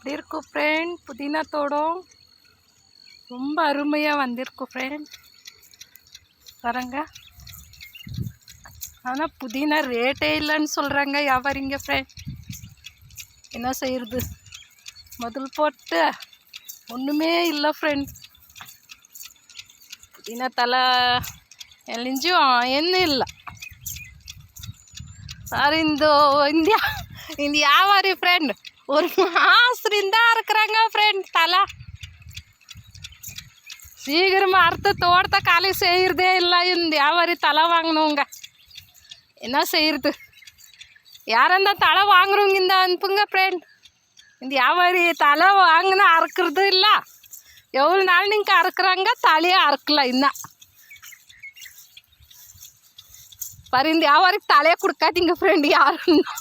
எப்படி இருக்கும் ஃப்ரெண்ட்? புதினா தோட்டம் ரொம்ப அருமையாக வந்திருக்கும் ஃப்ரெண்ட். பாருங்க. ஆனால் புதினா ரேட்டே இல்லைன்னு சொல்கிறாங்க வியாபாரிங்க ஃப்ரெண்ட். என்ன செய்கிறது? முதல் போட்டு ஒன்றுமே இல்லை ஃப்ரெண்ட். புதினா தலை எழிஞ்சும் என்ன இல்லை சார். இந்த வியாபாரி ஃப்ரெண்ட் ஒரு மாசம் தான் இருக்கிறாங்க ஃப்ரெண்ட். தலை சீக்கிரமாக அறுத்து தோட்டத்தை காலி செய்கிறதே இல்லை. இந்த வியாபாரி தலை வாங்கினவங்க என்ன செய்கிறது? யாரந்தா தலை வாங்குறவங்க இந்த அனுப்புங்க ஃப்ரெண்ட். இந்த வியாபாரி தலை வாங்கினா அறுக்கிறது இல்லை. எவ்வளோ நாள் நீங்கள் அறுக்குறாங்க, தலையே அறுக்கல இன்னும். பாரு, இந்த வியாபாரிக்கு தலையை கொடுக்காதீங்க ஃப்ரெண்ட். யாருன்னா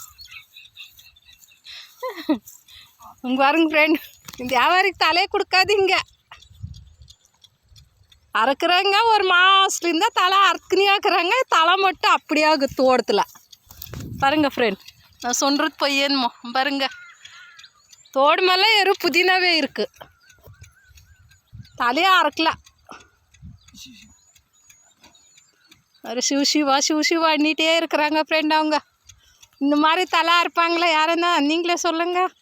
உங்க பாருங்க ஃப்ரெண்ட், இந்த வியாபாரிக்கு தலையை கொடுக்காதீங்க. அறுக்குறாங்க ஒரு மாதத்துலேருந்தா தலை அறுக்குனியாக்குறாங்க. தலை மட்டும் அப்படியே ஆகுது தோட்டத்தில். பாருங்க ஃப்ரெண்ட், நான் சொல்கிறது பொய்யன்மோ. பாருங்க, தோடு மேலே வெறும் புதினாவே இருக்குது. தலையாக அறுக்கலாம். ஒரு சிவசிவா அண்ணிட்டே இருக்கிறாங்க ஃப்ரெண்ட். அவங்க இந்த மாதிரி தலை அறுப்பாங்களா யாருன்னா நீங்களே சொல்லுங்கள்.